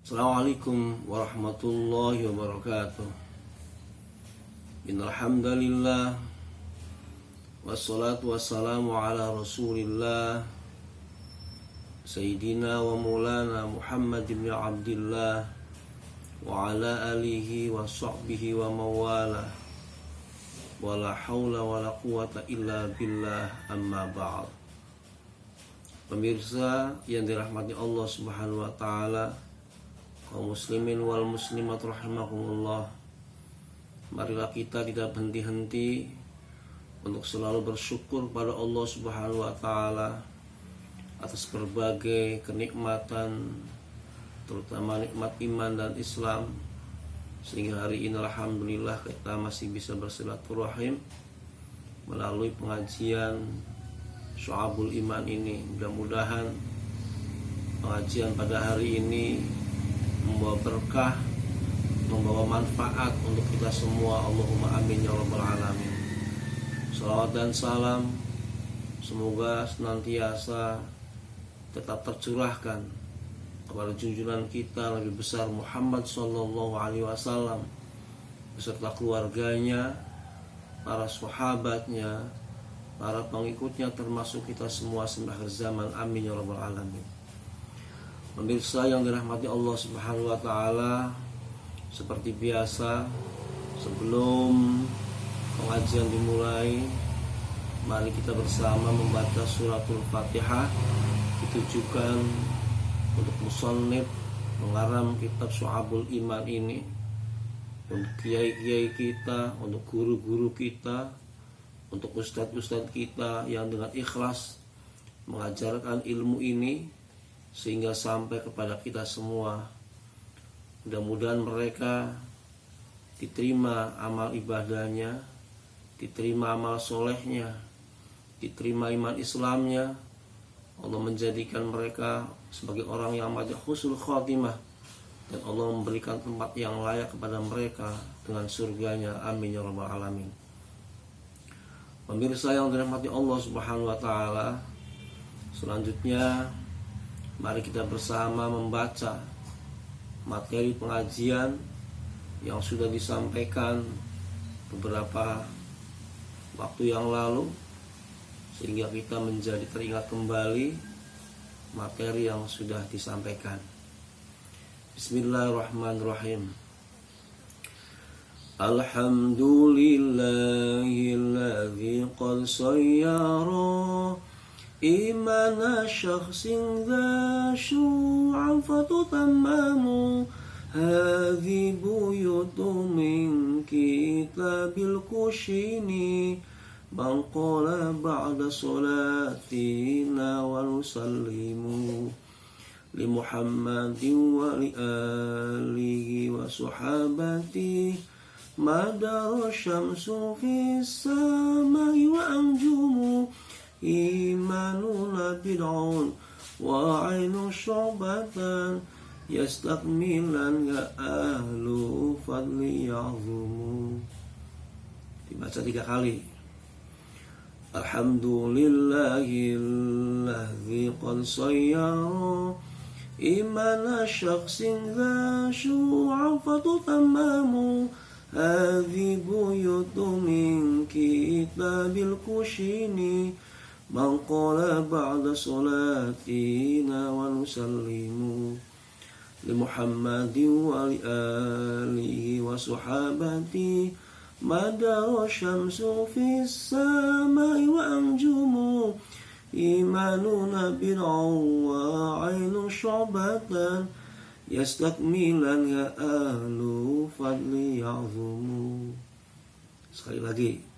Assalamualaikum warahmatullahi wabarakatuh. Innal hamdalillah wassalatu wassalamu ala Rasulillah Sayyidina wa Maulana Muhammad ibn Abdillah wa ala alihi wa sahbihi wa mawala wa la hawla wa la quwata illa billah, amma ba'd. Pemirsa yang dirahmati Allah Subhanahu wa taala, kaum muslimin wal muslimat rahimakumullah, marilah kita tidak henti-henti untuk selalu bersyukur pada Allah Subhanahu wa taala atas berbagai kenikmatan, terutama nikmat iman dan Islam, sehingga hari ini alhamdulillah kita masih bisa bersilaturahim melalui pengajian Syu'abul Iman ini. Mudah-mudahan pengajian pada hari ini membawa berkah, membawa manfaat untuk kita semua. Allahumma amin ya rabbal alamin. Salawat dan salam semoga senantiasa tetap tercurahkan kepada junjungan kita lebih besar Muhammad sallallahu alaihi wasallam beserta keluarganya, para sahabatnya, para pengikutnya, termasuk kita semua sampai akhir zaman. Amin ya rabbal alamin. Pemirsa yang dirahmati Allah Subhanahu wa taala, seperti biasa sebelum pengajian dimulai, mari kita bersama membaca suratul Fatihah, ditujukan untuk musannif pengarang kitab Syu'abul Iman ini, untuk kiai-kiai kita, untuk guru-guru kita, untuk ustadz-ustadz kita yang dengan ikhlas mengajarkan ilmu ini sehingga sampai kepada kita semua. Mudah-mudahan mereka diterima amal ibadahnya, diterima amal solehnya, diterima iman Islamnya. Allah menjadikan mereka sebagai orang yang majah husnul khotimah, dan Allah memberikan tempat yang layak kepada mereka dengan surganya. Amin ya rabbal alamin. Pemirsa yang dirahmati Allah Subhanahu wa taala, selanjutnya mari kita bersama membaca materi pengajian yang sudah disampaikan beberapa waktu yang lalu, sehingga kita menjadi teringat kembali materi yang sudah disampaikan. Bismillahirrahmanirrahim. Alhamdulillahilladzi qad sayyara imana syakhsin dha syu'an fatutamamu hadhi buyutu min kitabil kushini man qala ba'da salatina wa nusallimu li Muhammadin wa li alihi wa sahabatihi madar syamsu fis samai wa anjumu imanuna bid'un wa ainu syubatan yastakmilan ya ahlu fadli ya'zumu. Dibaca 3 kali. Alhamdulillahilladzi qad sayyara imana syakhsin dha syu'an fatutamamu hadhi buyutu min kitabil kushini man qala ba'da salatina wa nusallimu li Muhammadin wa li alihi wa sahabatihi madar syamsu fis samai wa anjumu imanuna bid'un wa ainu syubatan yastakmilan ya ahlu fadli ya'zumu. Sekali lagi.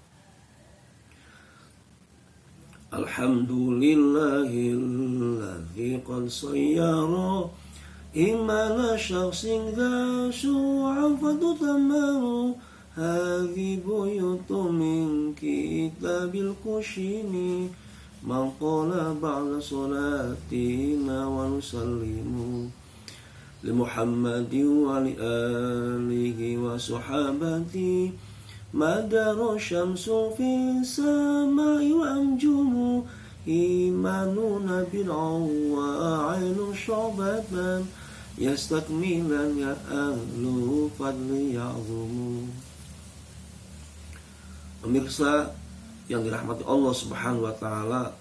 Alhamdulillahilladzi qad sayyara imana syakhsin dha syu'an fatutamamu hadhi buyutu min kitabil kushini man qala ba'da salatina wa nusallimu li Muhammadin wa li alihi wa sahabatihi madar syamsu fis samai wa anjumu imanuna bil wa ainu syubatan yastakmilan ya ahlu fadli ya'zumu. Pemirsa yang dirahmati Allah Subhanahu wa taala,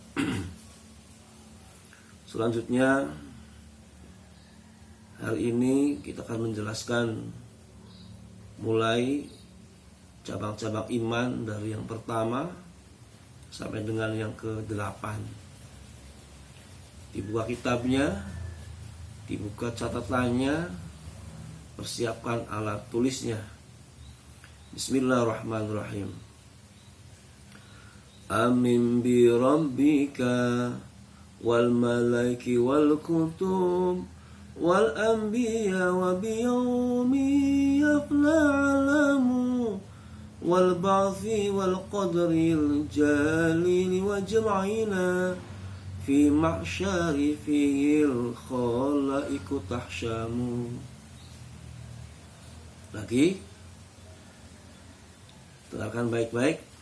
selanjutnya hari ini kita akan menjelaskan mulai cabang-cabang iman dari yang pertama sampai dengan yang ke-8. Dibuka kitabnya, dibuka catatannya, persiapkan alat tulisnya. Bismillahirrahmanirrahim. Amin bi rabbika wal malaiki wal kutub wal anbiya wa bi yawmi yafna alamu wal ba'thi wal qadril jalil wa jam'ina fi ma'syari fil khalaiku tahsyamu. Lagi, dengarkan baik-baik.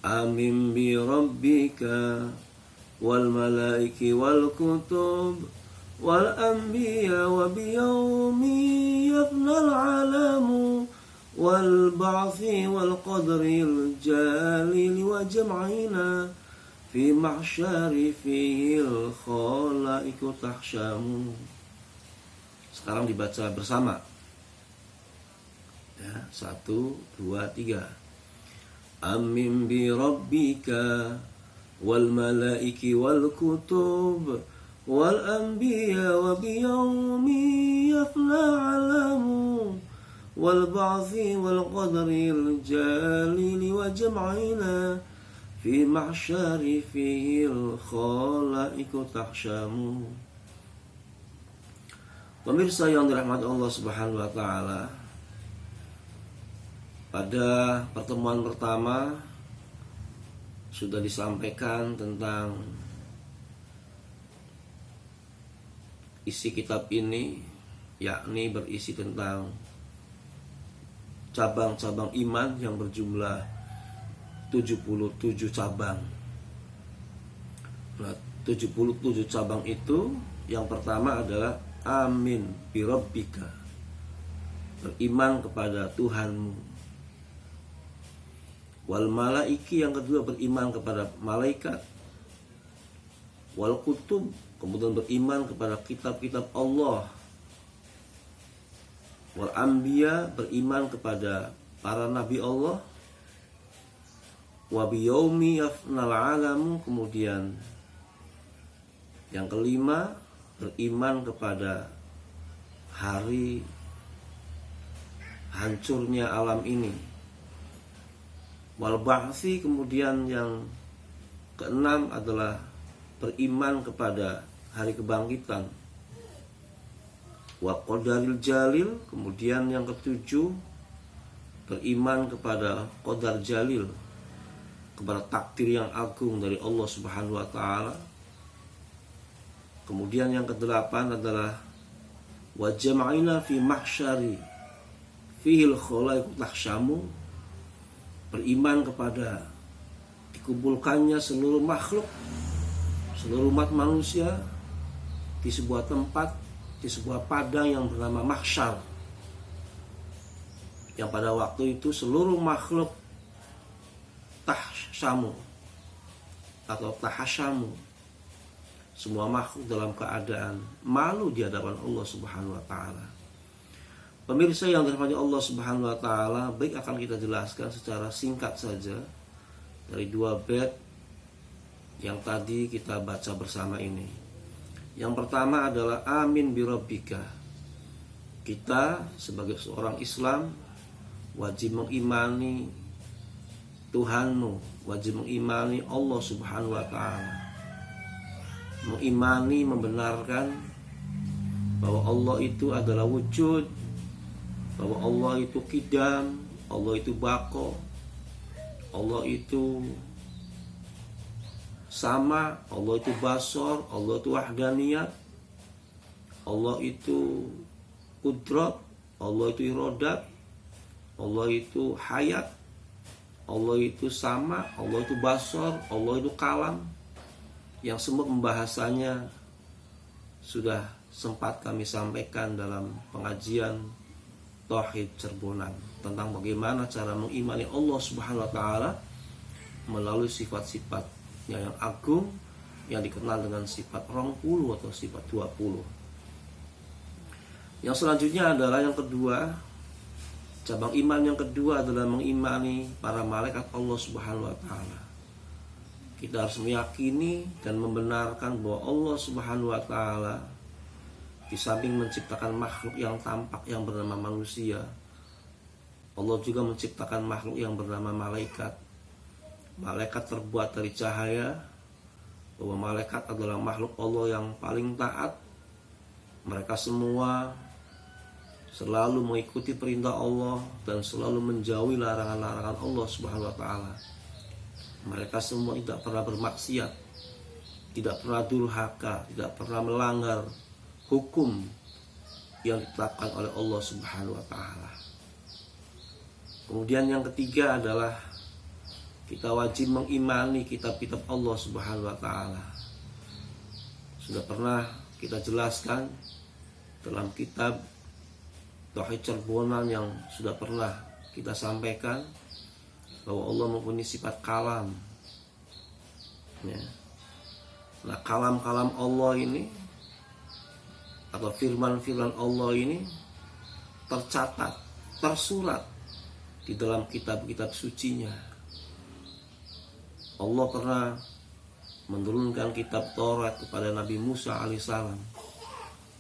Amin bi rabbika wal malaiki wal kutub wal anbiya wa bi yawmi yafnal alamu wal ba'thi wal qadril jalil wa jam'ina fi mahsyari fil khalaiku tahsyamu. Sekarang dibaca bersama ya, 1, 2, 3. Amin bi rabbika wal malaiki wal kutub wal anbiya wa bi yawmi yafna alamu wal ba'thi wal qadril jalil wa jam'ina fi mahsyari fil khalaiku tahsyamu. Pemirsa yang dirahmati Allah Subhanahu wa taala, pada pertemuan pertama sudah disampaikan tentang isi kitab ini, yakni berisi tentang cabang-cabang iman yang berjumlah 77 cabang. Nah, 77 cabang itu yang pertama adalah amin bi rabbika, beriman kepada Tuhanmu. Wal malaiki, yang kedua beriman kepada malaikat. Wal kutub, kemudian beriman kepada kitab-kitab Allah. Wal anbiya, beriman kepada para nabi Allah. Wa bi yaumi yafnal alamu, kemudian yang kelima beriman kepada hari hancurnya alam ini. Wal ba'thi, kemudian yang keenam adalah beriman kepada hari kebangkitan. Wa qadaril jalil, kemudian yang ketujuh beriman kepada qadar jalil, kepada takdir yang agung dari Allah Subhanahu wa taala. Kemudian yang kedelapan adalah wa jama'ina fi mahsyari fihil khalaiku tahsyamu, beriman kepada dikumpulkannya seluruh makhluk, seluruh umat manusia di sebuah tempat, di sebuah padang yang bernama mahsyar, yang pada waktu itu seluruh makhluk tahsyamu atau tahasyamu, semua makhluk dalam keadaan malu di hadapan Allah Subhanahu wa taala. Pemirsa yang dirahmati Allah Subhanahu wa taala, baik akan kita jelaskan secara singkat saja dari 2 bait yang tadi kita baca bersama ini. Yang pertama adalah amin bi rabbika. Kita sebagai seorang Islam wajib mengimani Tuhanmu, wajib mengimani Allah Subhanahu wa taala. Mengimani, membenarkan bahwa Allah itu adalah wujud, bahwa Allah itu qidam, Allah itu baqo, Allah itu sama, Allah itu basor, Allah itu wahdaniyat, Allah itu qudrat, Allah itu iradat, Allah itu hayat, Allah itu sama, Allah itu basor, Allah itu kalam, yang semua pembahasannya sudah sempat kami sampaikan dalam pengajian Tauhid Cerbonan tentang bagaimana cara mengimani Allah Subhanahu wa taala melalui sifat-sifatnya yang agung yang dikenal dengan sifat 20 atau sifat 20. Yang selanjutnya adalah yang kedua, cabang iman yang kedua adalah mengimani para malaikat Allah Subhanahu wa taala. Kita harus meyakini dan membenarkan bahwa Allah Subhanahu wa taala di samping menciptakan makhluk yang tampak yang bernama manusia, Allah juga menciptakan makhluk yang bernama malaikat. Malaikat terbuat dari cahaya, bahwa malaikat adalah makhluk Allah yang paling taat. Mereka semua selalu mengikuti perintah Allah dan selalu menjauhi larangan-larangan Allah Subhanahu wa taala. Mereka semua tidak pernah bermaksiat, tidak pernah durhaka, tidak pernah melanggar hukum yang ditetapkan oleh Allah Subhanahu wa taala. Kemudian yang ketiga adalah kita wajib mengimani kitab-kitab Allah Subhanahu wa taala. Sudah pernah kita jelaskan dalam kitab Tauhid Cerbonan yang sudah pernah kita sampaikan bahwa Allah mempunyai sifat kalam. Ya. Nah, kalam-kalam Allah ini atau firman-firman Allah ini tercatat, tersurat di dalam kitab-kitab sucinya. Allah pernah menurunkan kitab Taurat kepada Nabi Musa alaihissalam.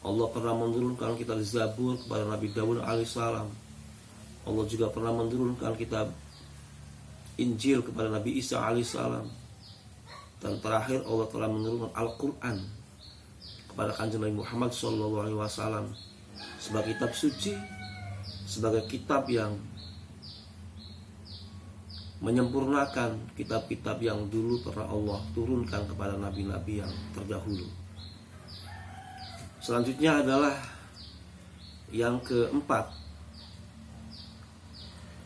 Allah pernah menurunkan kitab Zabur kepada Nabi Daud alaihissalam. Allah juga pernah menurunkan kitab Injil kepada Nabi Isa alaihissalam. Dan terakhir Allah telah menurunkan Al-Quran kepada Kanjeng Nabi Muhammad SAW sebagai kitab suci, sebagai kitab yang menyempurnakan kitab-kitab yang dulu pernah Allah turunkan kepada nabi-nabi yang terdahulu. Selanjutnya adalah yang keempat.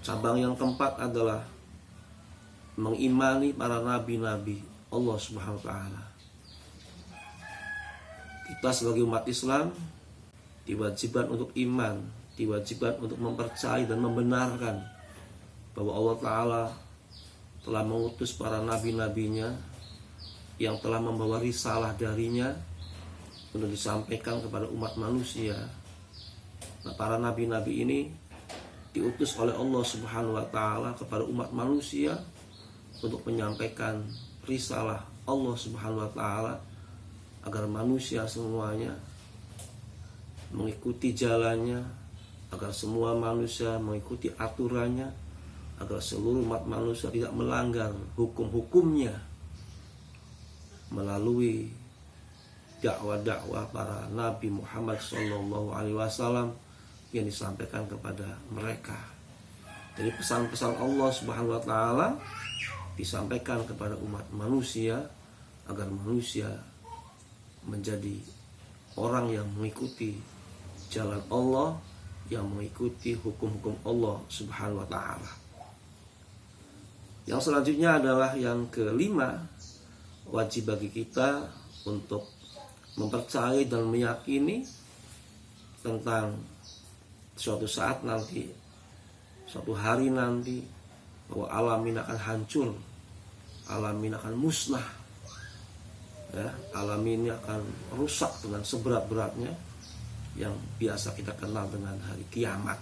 Cabang yang keempat adalah mengimani para nabi-nabi Allah Subhanahu wa taala. Kita sebagai umat Islam diwajibkan untuk iman, diwajibkan untuk mempercayai dan membenarkan bahwa Allah Ta'ala telah mengutus para nabi-nabinya yang telah membawa risalah darinya untuk disampaikan kepada umat manusia. Nah, para nabi-nabi ini diutus oleh Allah Subhanahu wa taala kepada umat manusia untuk menyampaikan risalah Allah Subhanahu wa taala agar manusia semuanya mengikuti jalannya, agar semua manusia mengikuti aturannya, agar seluruh umat manusia tidak melanggar hukum-hukumnya melalui dakwah-dakwah para Nabi Muhammad SAW yang disampaikan kepada mereka. Jadi pesan-pesan Allah Subhanahu wa taala disampaikan kepada umat manusia agar manusia menjadi orang yang mengikuti jalan Allah, yang mengikuti hukum-hukum Allah Subhanahu wa taala. Yang selanjutnya adalah yang kelima, wajib bagi kita untuk mempercayai dan meyakini tentang suatu saat nanti, suatu hari nanti, bahwa alam ini akan hancur, alam ini akan musnah, ya, alam ini akan rusak dengan seberat-beratnya yang biasa kita kenal dengan hari kiamat.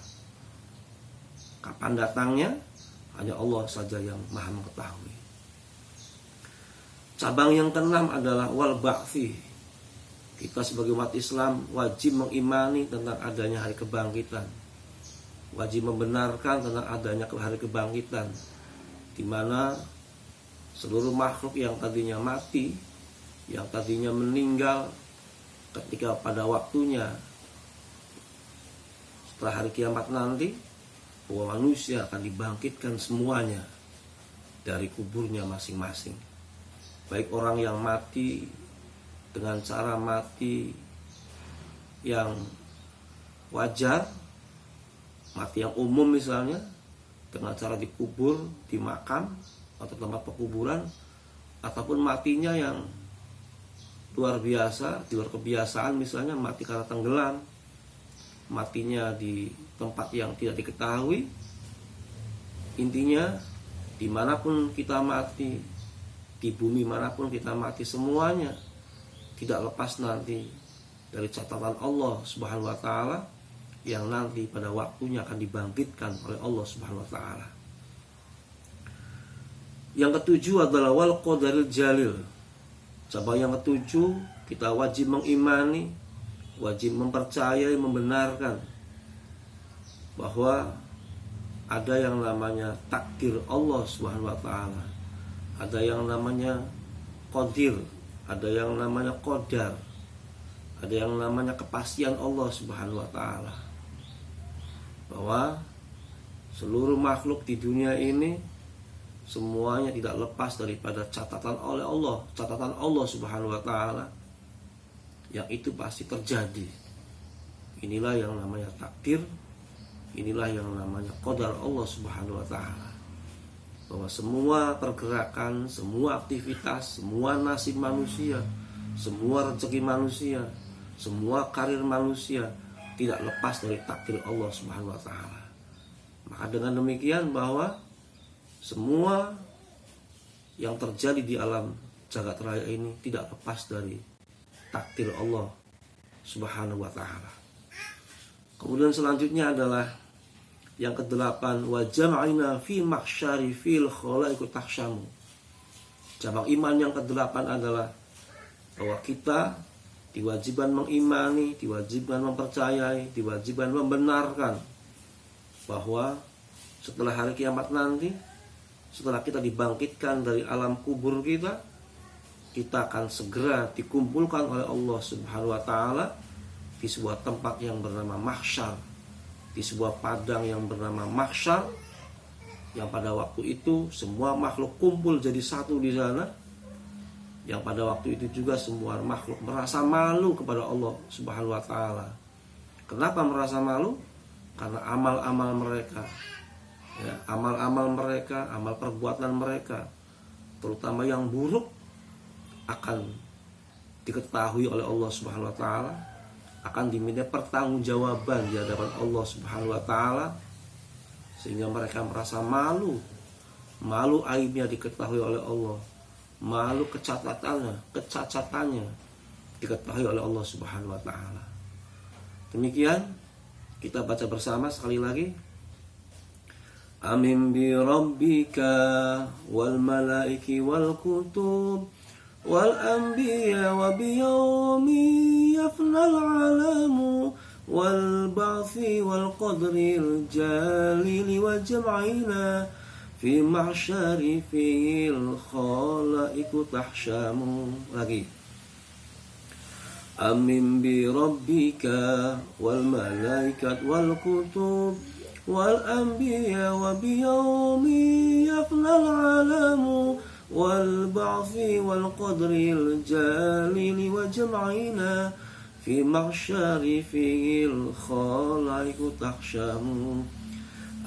Kapan datangnya? Hanya Allah saja yang maha mengetahui. Cabang yang keenam adalah wal ba'thi. Kita sebagai umat Islam wajib mengimani tentang adanya hari kebangkitan. Wajib membenarkan tentang adanya hari kebangkitan, di mana seluruh makhluk yang tadinya mati, yang tadinya meninggal, ketika pada waktunya setelah hari kiamat nanti, bahwa manusia akan dibangkitkan semuanya dari kuburnya masing-masing. Baik orang yang mati dengan cara mati yang wajar, mati yang umum misalnya, dengan cara dikubur di makam atau tempat pekuburan, ataupun matinya yang luar biasa, di luar kebiasaan, misalnya mati karena tenggelam, matinya di tempat yang tidak diketahui. Intinya dimanapun kita mati, di bumi manapun kita mati, semuanya tidak lepas nanti dari catatan Allah Subhanahu wa taala yang nanti pada waktunya akan dibangkitkan oleh Allah Subhanahu wa taala. Yang ketujuh adalah wal qadaril jalil. Cabang yang ketujuh, kita wajib mengimani, wajib mempercayai, membenarkan bahwa ada yang namanya takdir Allah Subhanahu wa taala. Ada yang namanya qadir, ada yang namanya qadar, ada yang namanya kepastian Allah Subhanahu wa taala. Bahwa seluruh makhluk di dunia ini semuanya tidak lepas daripada catatan oleh Allah, catatan Allah Subhanahu wa taala yang itu pasti terjadi. Inilah yang namanya takdir, inilah yang namanya qadar Allah Subhanahu wa taala. Bahwa semua pergerakan, semua aktivitas, semua nasib manusia, semua rezeki manusia, semua karir manusia tidak lepas dari takdir Allah Subhanahu wa taala. Maka dengan demikian bahwa semua yang terjadi di alam jagat raya ini tidak lepas dari takdir Allah Subhanahu wa taala. Kemudian selanjutnya adalah yang ke-8, wa jama'ina fi mahsyari fil khalaiqu tahsyamu. Cabang iman yang ke-8 adalah bahwa kita diwajibkan mengimani, diwajibkan mempercayai, diwajibkan membenarkan bahwa setelah hari kiamat nanti, setelah kita dibangkitkan dari alam kubur kita akan segera dikumpulkan oleh Allah Subhanahu wa taala di sebuah tempat yang bernama mahsyar, di sebuah padang yang bernama mahsyar, yang pada waktu itu semua makhluk kumpul jadi satu di sana. Yang pada waktu itu juga semua makhluk merasa malu kepada Allah Subhanahu wa taala. Kenapa merasa malu? Karena amal-amal mereka, ya, amal-amal mereka, amal perbuatan mereka, terutama yang buruk, akan diketahui oleh Allah Subhanahu wa taala, akan diminta pertanggungjawaban di hadapan Allah Subhanahu wa taala, sehingga mereka merasa malu. Malu aibnya diketahui oleh Allah, malu kecacatannya diketahui oleh Allah Subhanahu wa taala. Demikian kita baca bersama sekali lagi. Amin bi rabbika wal malaiki wal kutub wal anbiya wa bi yaumi yafnal alamu wal ba'thi wal qadril jalili wa jam'ina fi mahsyari fil khalaiqu tahsyamu. Lagi. Amin bi rabbika wal malaikat wal kutub wal anbiya wa bi yaumi yafnal alamu wal ba'thi wal qadril jalili wa jam'ina fi mahsyari fil khalaiqu tahsyamu.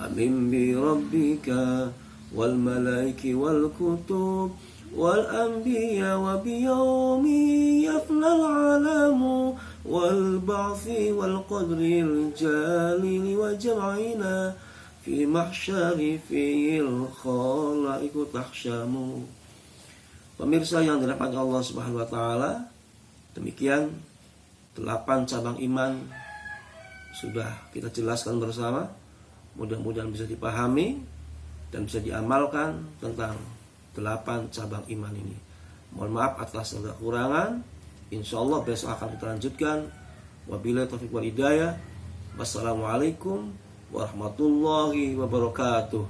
Amin bi rabbika wal malaiki wal kutub wal anbiya wa bi yaumi yafnal alamu wal ba'thi wal qadril jalili wa jam'ina fi mahsyari fil khalaiqu tahsyamu. Pemirsa yang dirahmati Allah Subhanahu wa taala, demikian 8 cabang iman sudah kita jelaskan bersama. Mudah-mudahan bisa dipahami dan bisa diamalkan tentang 8 cabang iman ini. Mohon maaf atas segala kekurangan. Insyaallah besok akan kita lanjutkan. Wabillahi taufiq wal hidayah. Wassalamualaikum warahmatullahi wabarakatuh.